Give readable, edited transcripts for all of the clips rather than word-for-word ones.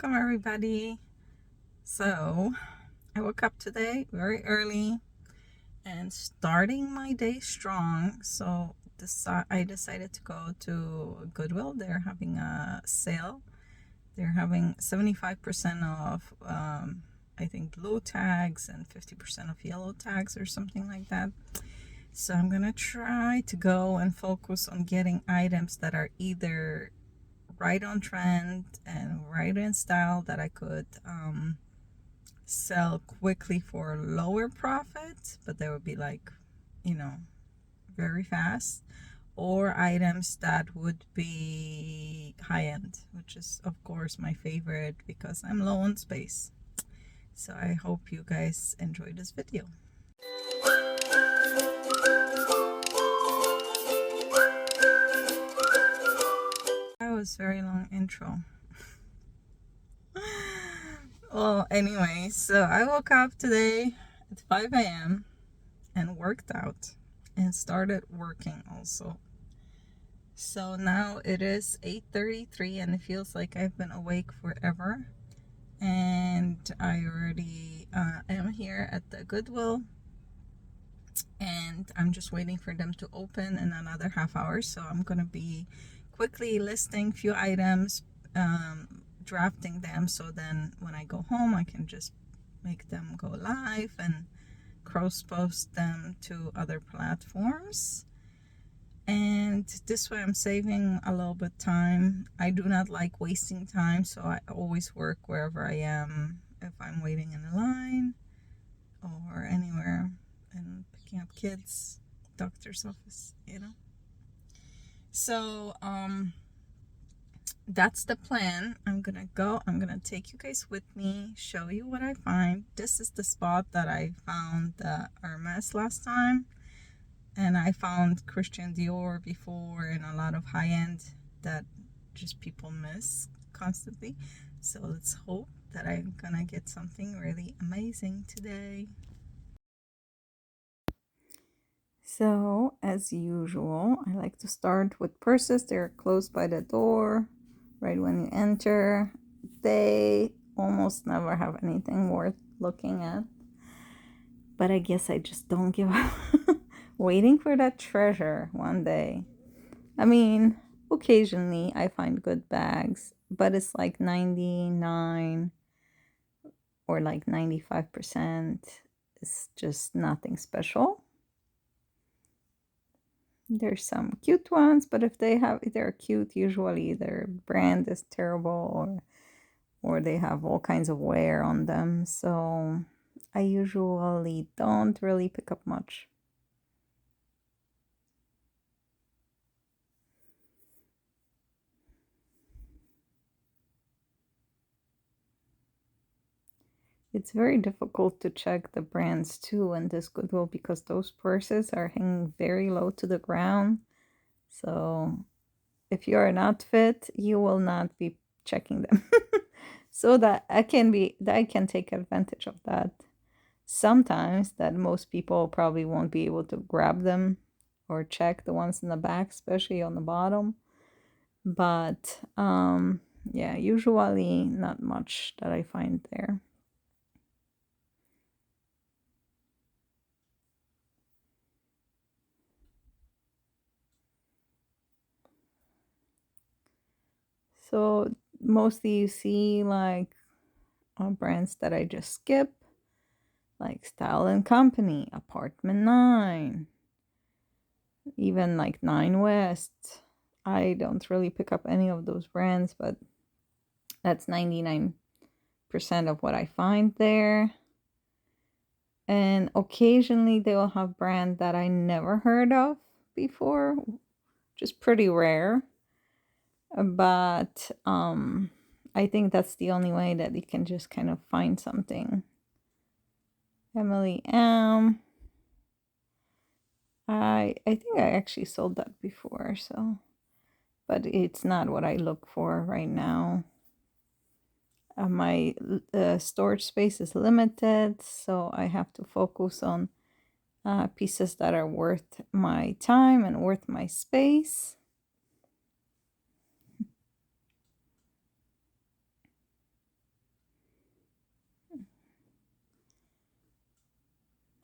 Welcome everybody. So I woke up today very early and starting my day strong. So I decided to go to Goodwill. They're having a sale. They're having 75% off I think blue tags and 50% of yellow tags or something like that. So I'm gonna try to go and focus on getting items that are either right on trend and right in style that I could sell quickly for lower profit, but they would be like, very fast, or items that would be high end, which is of course my favorite because I'm low on space. So I hope you guys enjoy this video. That was a very long intro. Well, anyway, so I woke up today at 5 a.m. and worked out and started working also. So now it is 8:33 and it feels like I've been awake forever. And I already am here at the Goodwill, and I'm just waiting for them to open in another half hour. So I'm gonna be quickly listing few items, drafting them, so then when I go home I can just make them go live and cross post them to other platforms. And this way I'm saving a little bit time. I do not like wasting time, so I always work wherever I am, if I'm waiting in a line or anywhere and picking up kids, doctor's office, so that's the plan. I'm gonna take you guys with me, show you what I find. This is the spot that I found the Hermes last time, and I found Christian Dior before and a lot of high-end that just people miss constantly. So let's hope that I'm gonna get something really amazing today. So as usual, I like to start with purses. They're close by the door right when you enter. They almost never have anything worth looking at, but I guess I just don't give up. Waiting for that treasure one day. I mean, occasionally I find good bags, but it's like 99 or like 95%. It's just nothing special. There's some cute ones, but if they're cute, usually their brand is terrible, or they have all kinds of wear on them. So I usually don't really pick up much. It's very difficult to check the brands too in this Goodwill because those purses are hanging very low to the ground. So if you are not fit, you will not be checking them. So that I can take advantage of that. Sometimes that most people probably won't be able to grab them or check the ones in the back, especially on the bottom. But yeah, usually not much that I find there. So mostly you see like brands that I just skip, like Style and Company, Apartment 9, even like 9 West. I don't really pick up any of those brands, but that's 99% of what I find there. And occasionally they will have brands that I never heard of before, just pretty rare. But I think that's the only way that you can just kind of find something. Emily M. I think I actually sold that before, so, but it's not what I look for right now. My storage space is limited, so I have to focus on pieces that are worth my time and worth my space.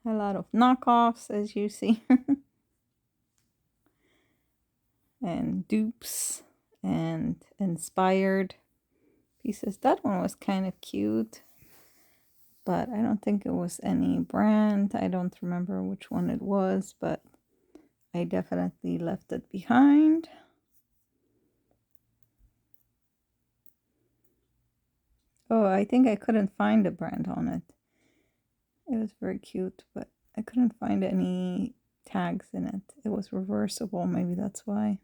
A lot of knockoffs, as you see, and dupes and inspired pieces. That one was kind of cute, but I don't think it was any brand. I don't remember which one it was, but I definitely left it behind. Oh, I think I couldn't find a brand on it. It was very cute, but I couldn't find any tags in it. It was reversible, maybe that's why.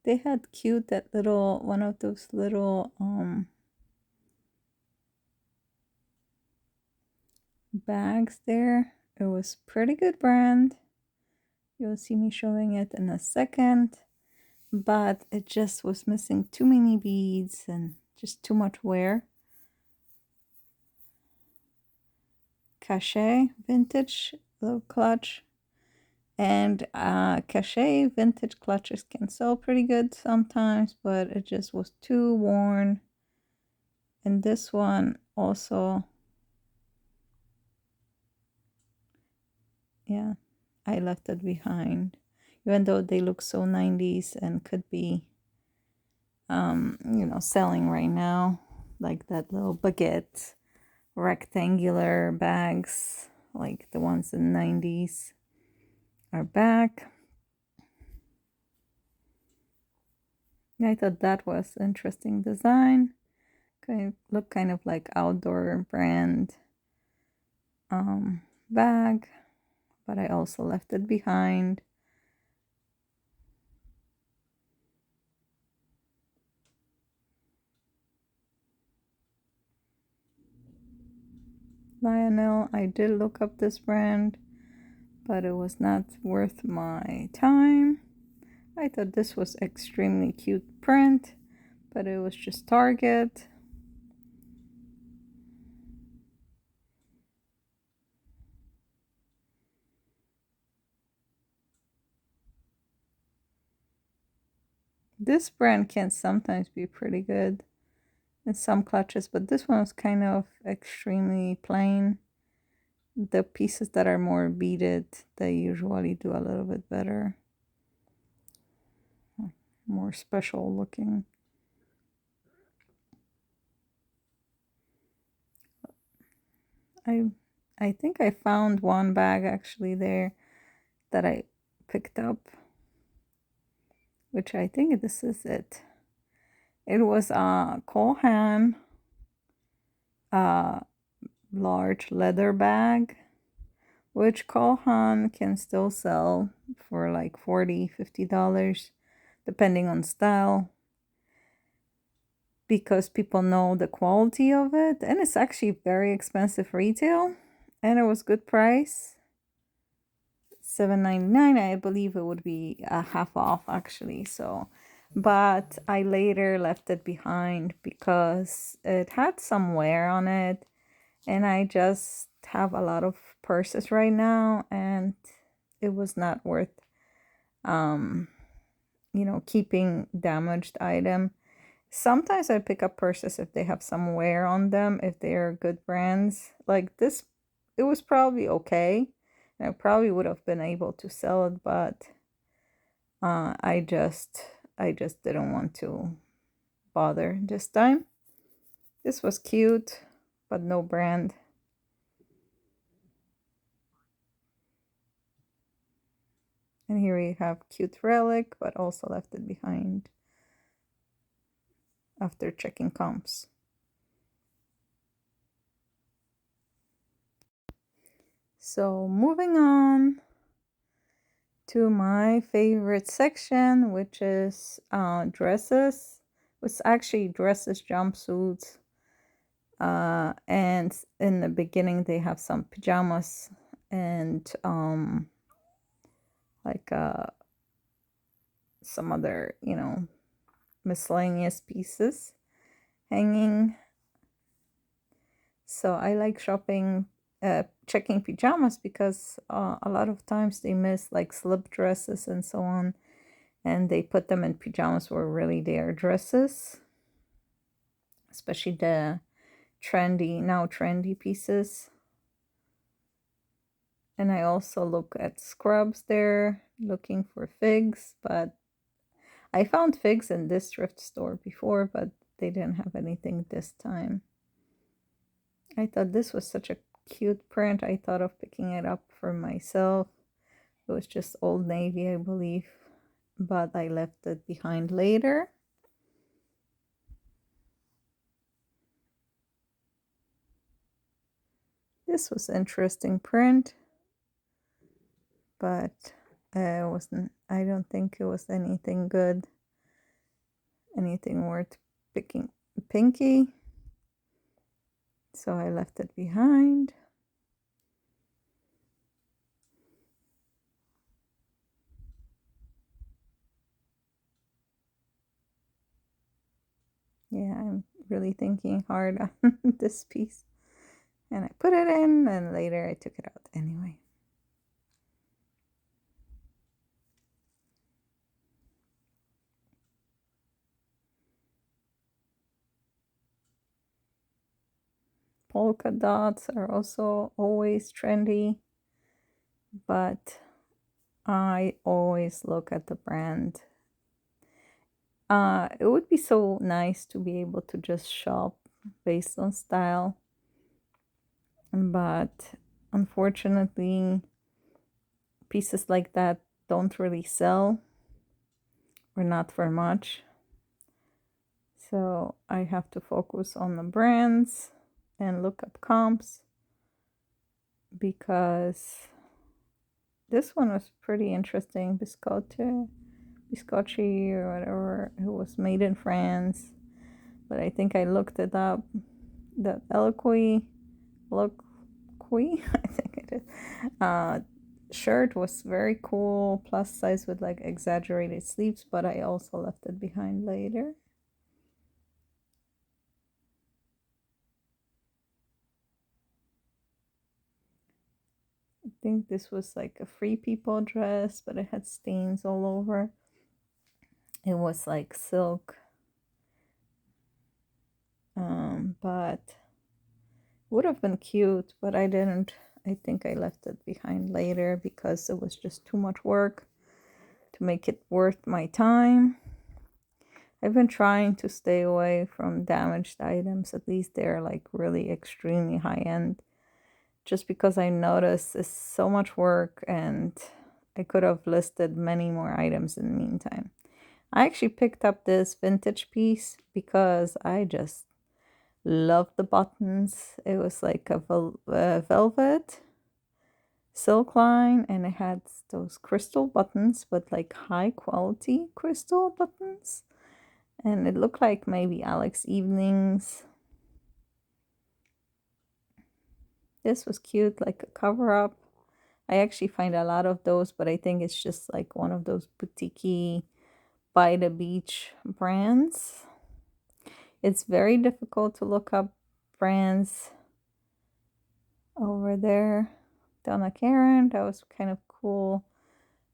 They had cute that little one of those little bags there. It was pretty good brand. You'll see me showing it in a second, but it just was missing too many beads and just too much wear. Cachet vintage little clutch, and Cachet vintage clutches can sell pretty good sometimes, but it just was too worn. And this one also, yeah, I left it behind, even though they look so 90s and could be selling right now, like that little baguette rectangular bags, like the ones in the 90s are back. I thought that was interesting design. Look kind of like outdoor brand bag, but I also left it behind. Lionel, I did look up this brand, but it was not worth my time. I thought this was extremely cute print, but it was just Target. This brand can sometimes be pretty good in some clutches, but this one was kind of extremely plain. The pieces that are more beaded, they usually do a little bit better. More special looking. I think I found one bag actually there that I picked up, which I think this is it. It was a Cohan large leather bag, which Cohan can still sell for like $40-$50 depending on style, because people know the quality of it, and it's actually very expensive retail, and it was good price. $7.99. I believe it would be a half off actually. So, but I later left it behind because it had some wear on it, and I just have a lot of purses right now, and it was not worth keeping damaged item. Sometimes I pick up purses if they have some wear on them, if they're good brands. Like this, it was probably okay. And I probably would have been able to sell it, but I just didn't want to bother this time. This was cute, but no brand. And here we have cute relic, but also left it behind after checking comps. So moving on to my favorite section, which is dresses. It's actually dresses, jumpsuits, and in the beginning they have some pajamas and like some other, miscellaneous pieces hanging. So I like shopping, checking pajamas, because a lot of times they miss like slip dresses and so on, and they put them in pajamas where really they are dresses, especially the trendy pieces. And I also look at scrubs there, looking for figs, but I found figs in this thrift store before, but they didn't have anything this time. I thought this was such a cute print. I thought of picking it up for myself. It was just Old Navy, I believe, but I left it behind later. This was interesting print, but I don't think it was anything good, anything worth picking. Pinky, so I left it behind. Yeah, I'm really thinking hard on this piece. And I put it in, and later I took it out anyway. Polka dots are also always trendy, but I always look at the brand. It would be so nice to be able to just shop based on style, but unfortunately, pieces like that don't really sell, or not for much. So I have to focus on the brands and look up comps, because this one was pretty interesting. Biscotti or whatever, who was made in France, but I think I looked it up. The Eloquy, I think it is. Shirt was very cool, plus size with like exaggerated sleeves, but I also left it behind later. I think this was like a Free People dress, but it had stains all over. It was like silk, but would have been cute, but I didn't. I think I left it behind later because it was just too much work to make it worth my time. I've been trying to stay away from damaged items. At least they're like really extremely high end, just because I noticed it's so much work, and I could have listed many more items in the meantime. I actually picked up this vintage piece because I just love the buttons. It was like a velvet silk line, and it had those crystal buttons, but like high quality crystal buttons. And it looked like maybe Alex Evenings. This was cute, like a cover up. I actually find a lot of those, but I think it's just like one of those boutique by the beach brands. It's very difficult to look up brands over there. Donna Karen, that was kind of cool.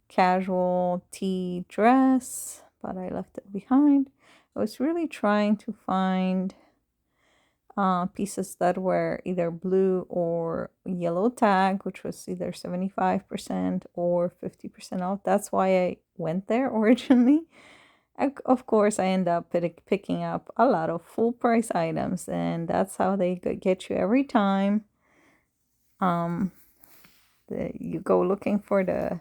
Casual tee dress, but I left it behind. I was really trying to find pieces that were either blue or yellow tag, which was either 75% or 50% off. That's why I went there originally. Of course, I end up picking up a lot of full price items, and that's how they get you every time. You go looking for the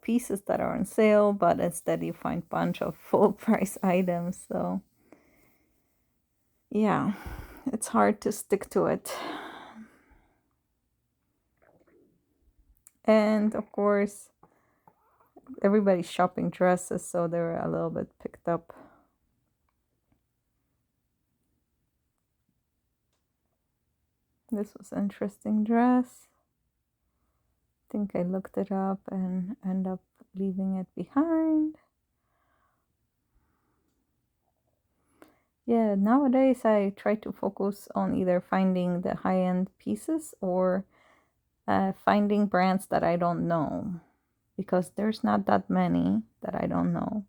pieces that are on sale, but instead you find a bunch of full price items. So yeah, it's hard to stick to it. And of course, everybody's shopping dresses, so they're a little bit picked up. This was an interesting dress. think I looked it up and end up leaving it behind. Yeah, nowadays I try to focus on either finding the high-end pieces or finding brands that I don't know, because there's not that many that I don't know.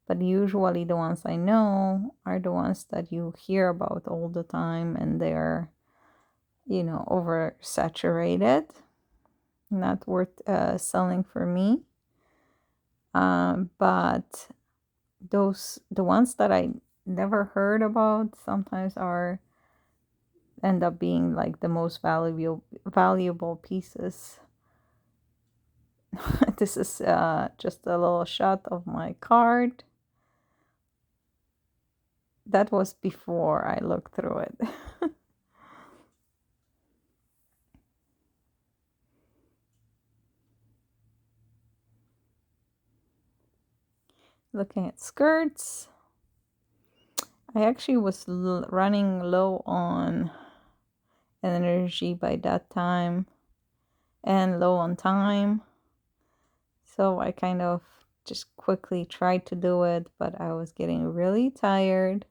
But usually the ones I know are the ones that you hear about all the time, and they're, you know, oversaturated, not worth selling for me. But the ones that I never heard about sometimes end up being like the most valuable pieces. This is just a little shot of my card. That was before I looked through it. Looking at skirts. I actually was running low on energy by that time and low on time. So I kind of just quickly tried to do it, but I was getting really tired.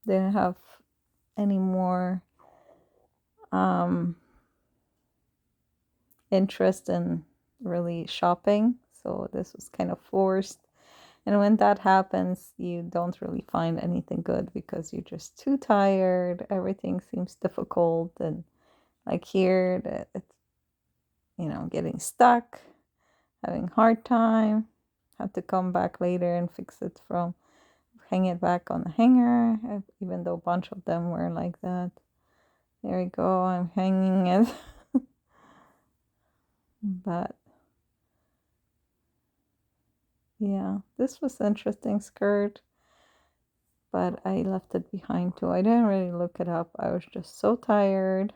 Didn't have any more interest in really shopping. So this was kind of forced. And when that happens, you don't really find anything good because you're just too tired. Everything seems difficult. And like here, it's, you know, getting stuck, having hard time. Had to come back later and fix it from hang it back on the hanger, even though a bunch of them were like that. There we go, I'm hanging it. But yeah, this was interesting skirt, but I left it behind too. I didn't really look it up. I was just so tired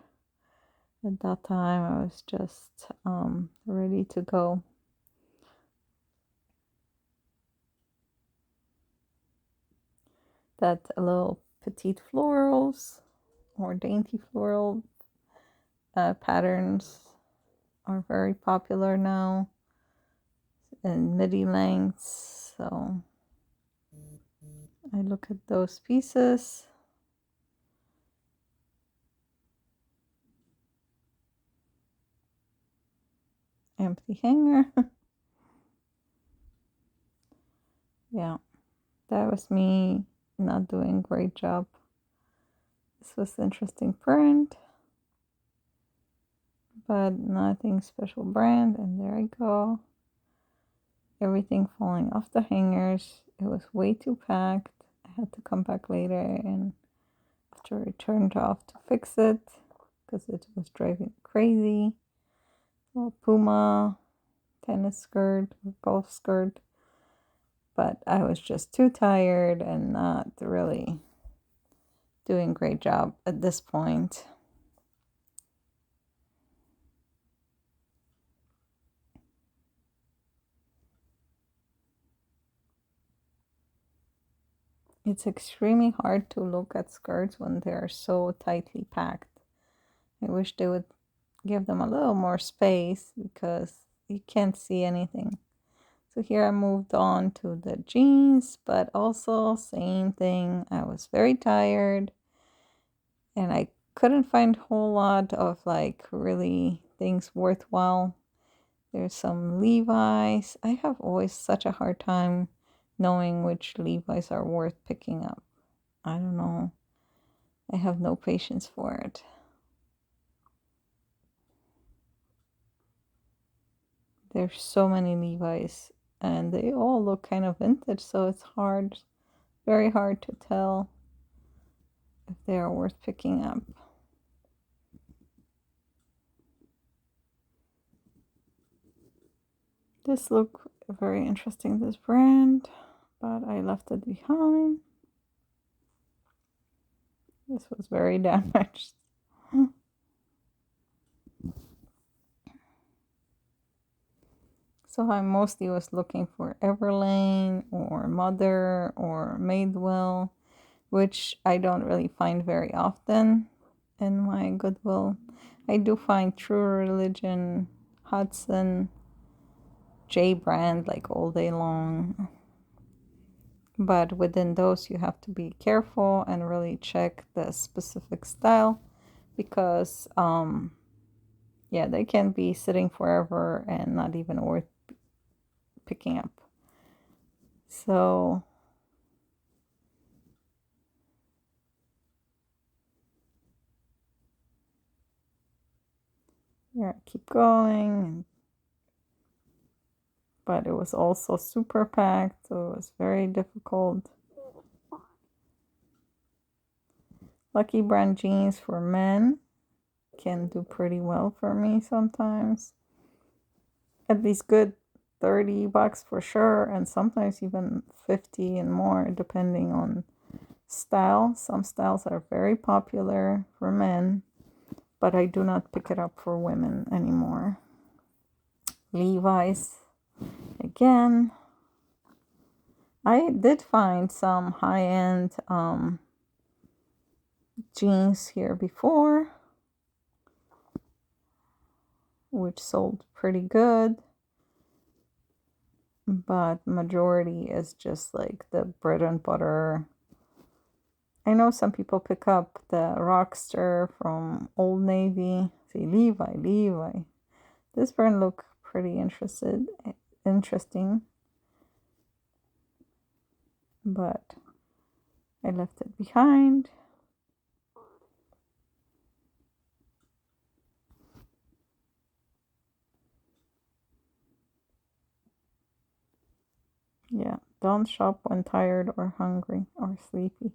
at that time. I was just ready to go. That little petite florals or dainty floral patterns are very popular now in midi lengths. So I look at those pieces. Empty hanger. Yeah, that was me not doing a great job. This was interesting print, but nothing special brand. And there I go. Everything falling off the hangers. It was way too packed. I had to come back later and after I turned off to fix it because it was driving crazy. Little Puma tennis skirt or golf skirt. But I was just too tired and not really doing a great job at this point. It's extremely hard to look at skirts when they are so tightly packed. I wish they would give them a little more space because you can't see anything. So here I moved on to the jeans, but also same thing. I was very tired and I couldn't find a whole lot of like really things worthwhile. There's some Levi's. I have always such a hard time knowing which Levi's are worth picking up. I don't know. I have no patience for it. There's so many Levi's and they all look kind of vintage, so it's hard, very hard to tell if they are worth picking up. This look very interesting, this brand, but I left it behind. This was very damaged. So I mostly was looking for Everlane or Mother or Madewell, which I don't really find very often. in my Goodwill. I do find True Religion, Hudson, J brand like all day long. But within those, you have to be careful and really check the specific style because, yeah, they can be sitting forever and not even worth picking up. So, yeah, keep going. But it was also super packed, so it was very difficult. Lucky Brand jeans for men can do pretty well for me sometimes. At least good $30 for sure, and sometimes even 50 and more depending on style. Some styles are very popular for men, but I do not pick it up for women anymore. Levi's again. I did find some high-end jeans here before, which sold pretty good, but majority is just like the bread and butter. I know some people pick up the Rockster from Old Navy. See, Levi. This brand look pretty interesting, but I left it behind. Yeah, don't shop when tired or hungry or sleepy.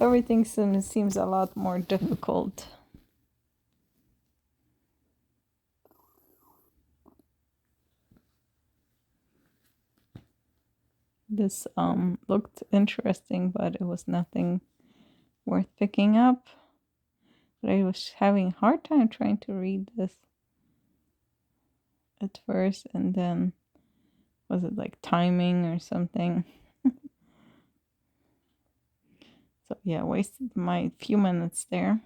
Everything seems a lot more difficult. This looked interesting, but it was nothing worth picking up. But I was having a hard time trying to read this at first, and then was it like timing or something? So yeah, wasted my few minutes there.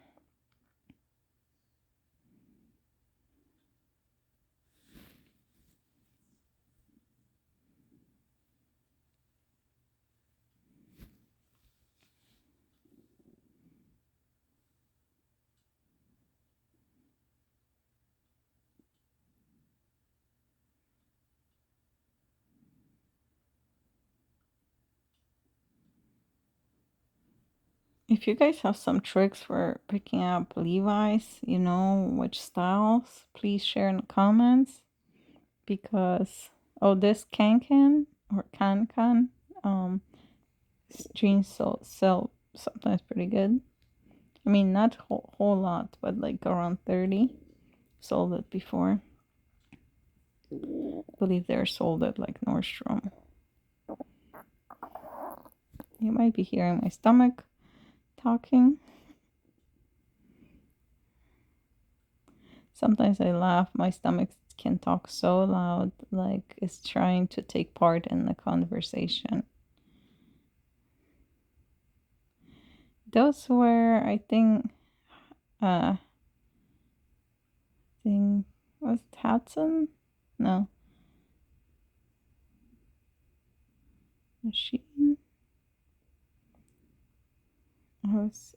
If you guys have some tricks for picking up Levi's, you know which styles, please share in the comments. Because this can or can jeans sell sometimes pretty good. I mean, not whole lot, but like around 30. Sold it before. I believe they're sold at like Nordstrom. You might be hearing my stomach talking. Sometimes I laugh. My stomach can talk so loud, like it's trying to take part in the conversation. Those were, I think, was it Hudson? No. Machine.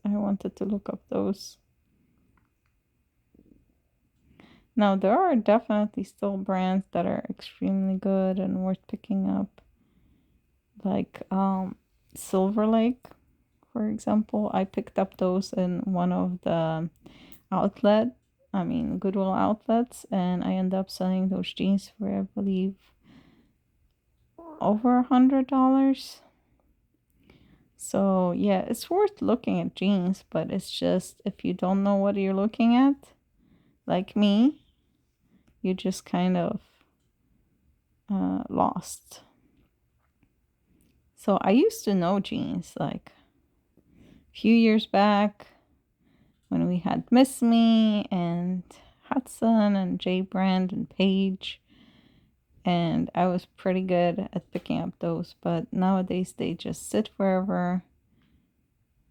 I wanted to look up those. Now there are definitely still brands that are extremely good and worth picking up. Like Silver Lake, for example. I picked up those in one of the Goodwill outlets, and I ended up selling those jeans for, I believe, over $100. So yeah, it's worth looking at jeans, but it's just if you don't know what you're looking at, like me, you just kind of lost. So I used to know jeans like a few years back when we had Miss Me and Hudson and J Brand and Paige, and I was pretty good at picking up those, but nowadays they just sit forever.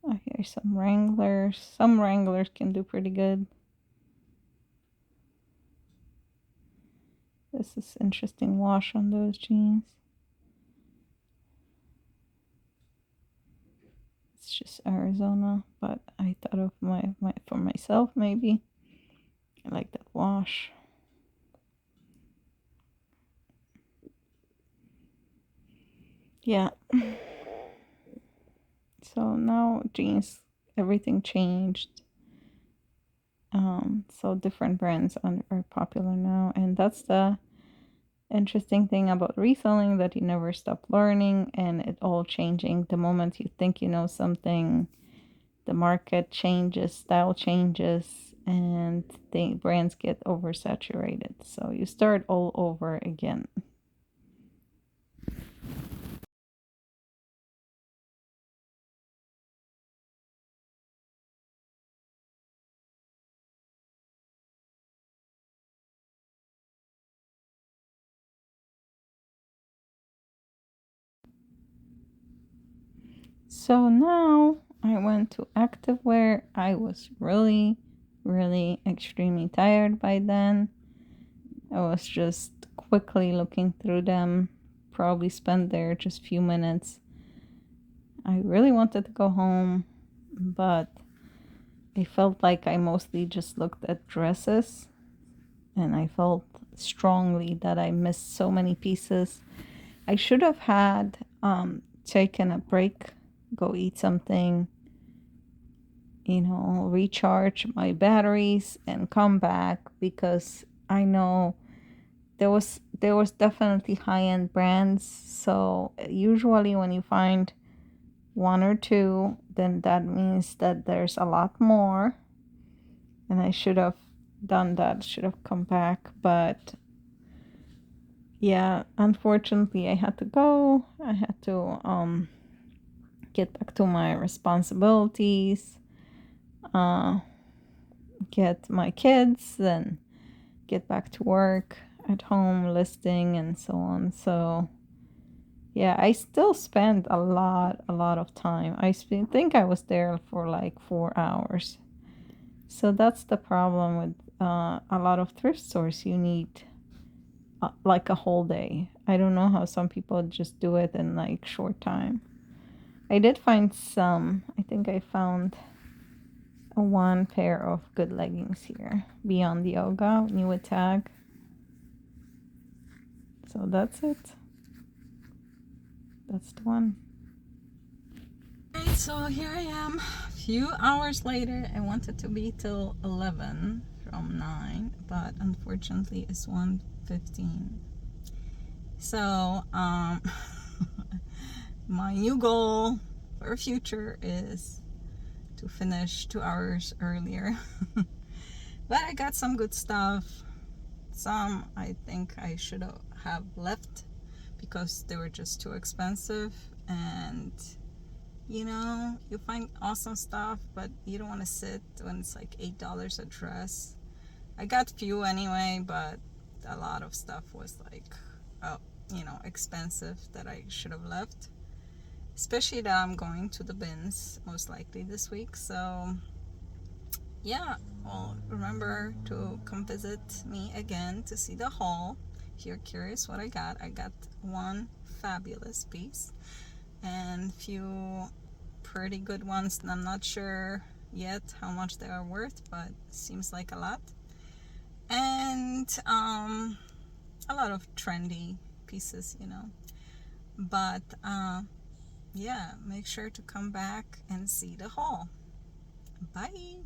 Oh, here's some Wranglers. Some Wranglers can do pretty good. This is interesting wash on those jeans. It's just Arizona, but I thought of my for myself maybe. I like that wash. Yeah. So now jeans, everything changed. So different brands are popular now, and that's the interesting thing about reselling, that you never stop learning and it all changing. The moment you think you know something, the market changes, style changes, and the brands get oversaturated. So you start all over again. So now I went to activewear. I was really, really extremely tired by then. I was just quickly looking through them, probably spent there just a few minutes. I really wanted to go home, but I felt like I mostly just looked at dresses, and I felt strongly that I missed so many pieces. I should have had taken a break, go eat something, recharge my batteries and come back, because I know there was definitely high-end brands. So usually when you find one or two, then that means that there's a lot more. And I should have done that, should have come back. But yeah, unfortunately I had to go. I had to get back to my responsibilities, uh get my kids, then get back to work at home, listing and so on. So yeah, I still spent a lot of time. Think I was there for like 4 hours. So that's the problem with a lot of thrift stores. You need like a whole day. I don't know how some people just do it in like short time. I did find some. I think I found one pair of good leggings here. Beyond Yoga, new tag. So that's it. That's the one. Alright, so here I am. A few hours later. I wanted to be till 11 from 9, but unfortunately it's 1:15. So, my new goal for future is to finish 2 hours earlier. But I got some good stuff. Some I think I should have left because they were just too expensive. And you find awesome stuff, but you don't want to sit when it's like $8 a dress. I got few anyway, but a lot of stuff was like, oh, expensive, that I should have left. Especially that I'm going to the bins most likely this week. So yeah, well, remember to come visit me again to see the haul. If you're curious what I got one fabulous piece and few pretty good ones. I'm not sure yet how much they are worth, but seems like a lot. And a lot of trendy pieces, but yeah, make sure to come back and see the haul. Bye.